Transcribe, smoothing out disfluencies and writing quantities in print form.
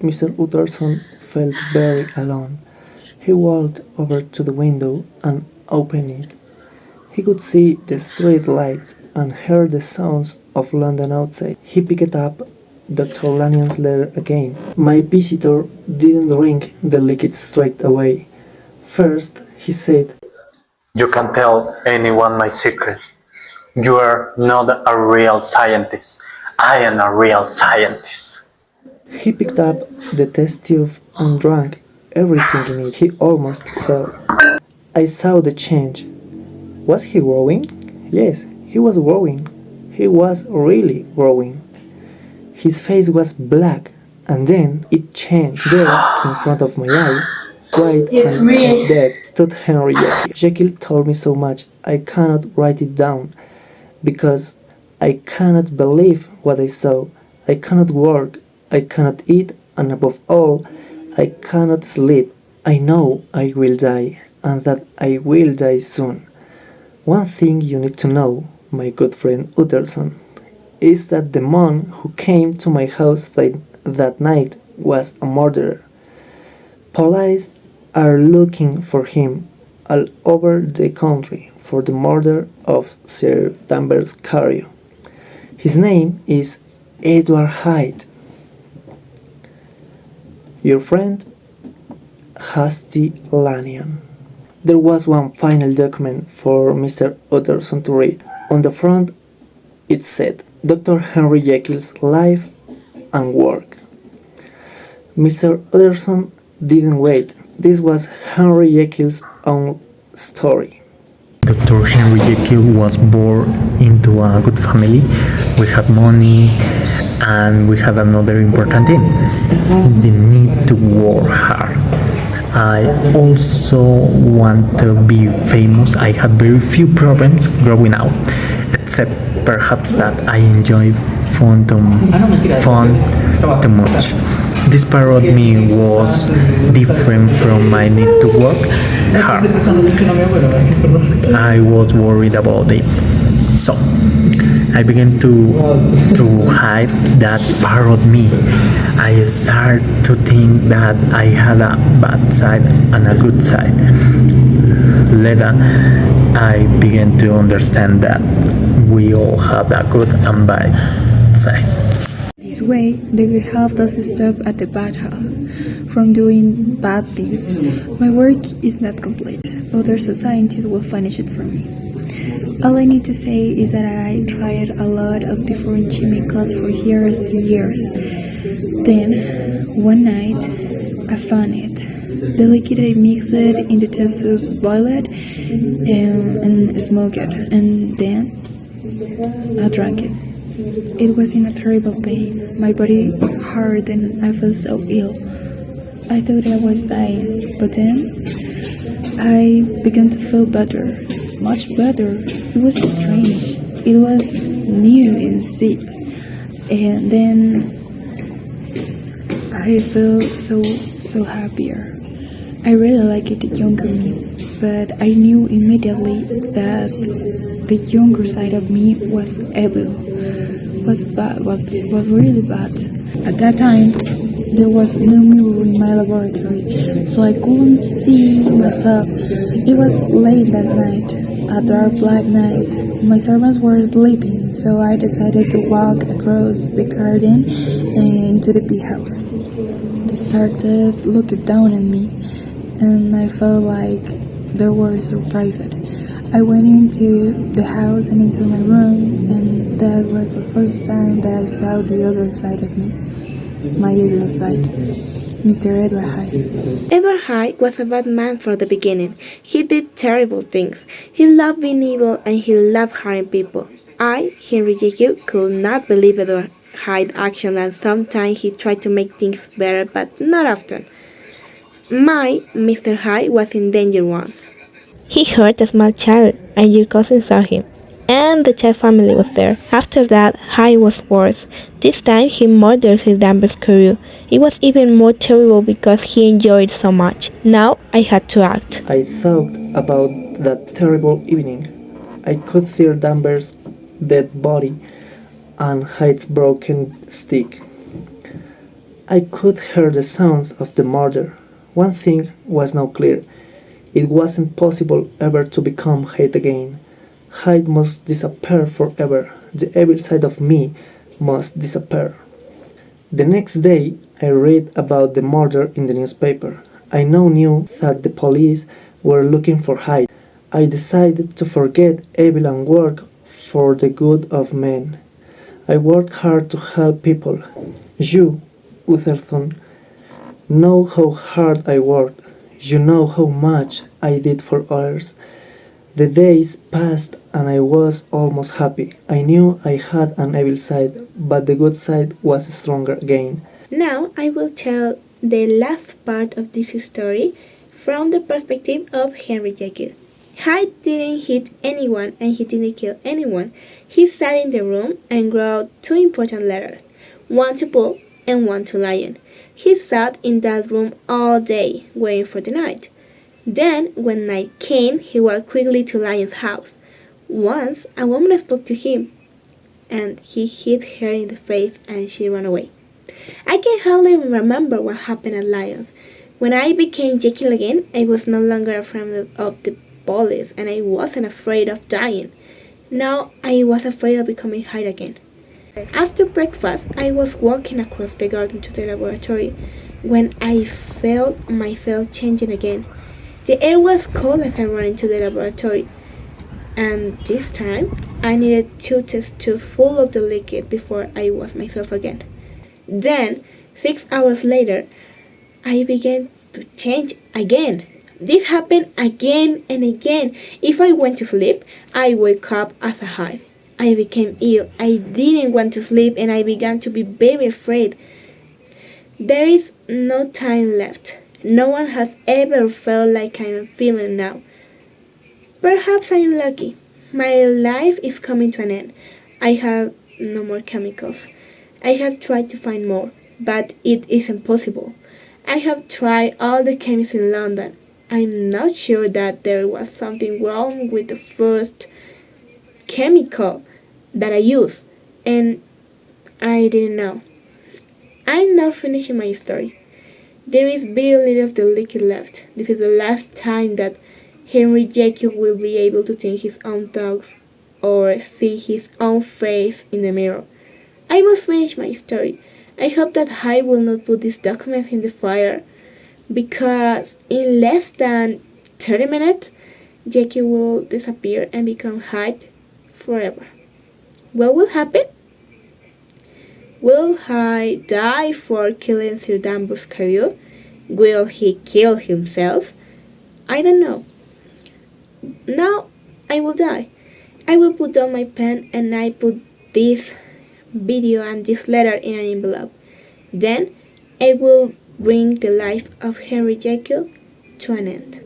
Mr. Utterson felt very alone. He walked over to the window and opened it. He could see the street lights and heard the sounds of London outside. He picked up Dr. Lanyon's letter again. My visitor didn't ring the liquid straight away. First, he said, You can tell anyone my secret. You are not a real scientist. I am a real scientist. He picked up the test tube and drank everything in it. He almost fell. I saw the change. Was he growing? Yes, he was growing. He was really growing. His face was black, and then it changed. There, in front of my eyes, white and dead, stood Henry Jekyll. Jekyll told me so much I cannot write it down, because I cannot believe what I saw. I cannot work, I cannot eat, and above all, I cannot sleep. I know I will die, and that I will die soon. One thing you need to know, my good friend Utterson, is that the man who came to my house that night was a murderer. Police are looking for him all over the country for the murder of Sir Danvers Carew. His name is Edward Hyde. Your friend, Hasty Lanyon. There was one final document for Mr. Utterson to read. On the front, it said, Dr. Henry Jekyll's life and work. Mr. Utterson didn't wait. This was Henry Jekyll's own story. Dr. Henry Jekyll was born into a good family. We had money and we had another important thing, the need to work hard. I also want to be famous. I had very few problems growing up, except perhaps that I enjoy fun too much. This part of me was different from my need to work hard. I was worried about it. So I began to hide that part of me. I started to think that I had a bad side and a good side. Later, I began to understand that we all have a good and bad side. This way, the good half does stop at the bad half from doing bad things. My work is not complete. Other scientists will finish it for me. All I need to say is that I tried a lot of different chemicals for years and years. Then, one night, I found it. The liquid I mixed it in the test tube, boiled it, and smoked it. And then, I drank it. It was in a terrible pain. My body hurt and I felt so ill. I thought I was dying, but then I began to feel better, much better. It was strange. It was new and sweet. And then I felt so happier. I really liked the younger me, but I knew immediately that the younger side of me was evil. Was bad, was really bad. At that time, there was no mirror in my laboratory, so I couldn't see myself. It was late last night, a dark black night. My servants were sleeping, so I decided to walk across the garden and into the big house. They started looking down at me, and I felt like they were surprised. I went into the house and into my room, and that was the first time that I saw the other side of me, my evil side, Mr. Edward Hyde. Edward Hyde was a bad man from the beginning. He did terrible things. He loved being evil and he loved harming people. I, Henry Jekyll, could not believe Edward Hyde's action, and sometimes he tried to make things better, but not often. My Mr. Hyde was in danger once. He hurt a small child, and your cousin saw him, and the child family was there. After that, Hyde was worse. This time, he murdered Sir Danvers Carew. It was even more terrible because he enjoyed so much. Now, I had to act. I thought about that terrible evening. I could see Danvers' dead body and Hyde's broken stick. I could hear the sounds of the murder. One thing was now clear. It wasn't possible ever to become Hyde again. Hyde must disappear forever. The evil side of me must disappear. The next day, I read about the murder in the newspaper. I now knew that the police were looking for Hyde. I decided to forget evil and work for the good of men. I worked hard to help people. You, Utherton, know how hard I worked. You know how much I did for others. The days passed and I was almost happy. I knew I had an evil side, but the good side was stronger again. Now I will tell the last part of this story from the perspective of Henry Jekyll. Hyde didn't hit anyone and he didn't kill anyone. He sat in the room and wrote two important letters, one to Paul and one to Lion. He sat in that room all day, waiting for the night. Then, when night came, he walked quickly to Lion's house. Once, a woman spoke to him, and he hit her in the face and she ran away. I can hardly remember what happened at Lion's. When I became Jekyll again, I was no longer afraid of the police, and I wasn't afraid of dying. Now I was afraid of becoming Hyde again. After breakfast, I was walking across the garden to the laboratory when I felt myself changing again. The air was cold as I ran into the laboratory, and this time I needed 2 test tubes full of the liquid before I was myself again. Then, 6 hours later, I began to change again. This happened again and again. If I went to sleep, I woke up as a Hyde. I became ill. I didn't want to sleep and I began to be very afraid. There is no time left. No one has ever felt like I'm feeling now. Perhaps I am lucky. My life is coming to an end. I have no more chemicals. I have tried to find more, but it is impossible. I have tried all the chemists in London. I'm not sure that there was something wrong with the first chemical that I used, and I didn't know. I'm now finishing my story. There is very little of the liquid left. This is the last time that Henry Jekyll will be able to think his own thoughts or see his own face in the mirror. I must finish my story. I hope that Hyde will not put these documents in the fire, because in less than 30 minutes, Jekyll will disappear and become Hyde forever. What will happen? Will Hyde die for killing Sir Danvers Carew? Will he kill himself? I don't know. Now I will die. I will put down my pen and I put this video and this letter in an envelope. Then I will bring the life of Henry Jekyll to an end.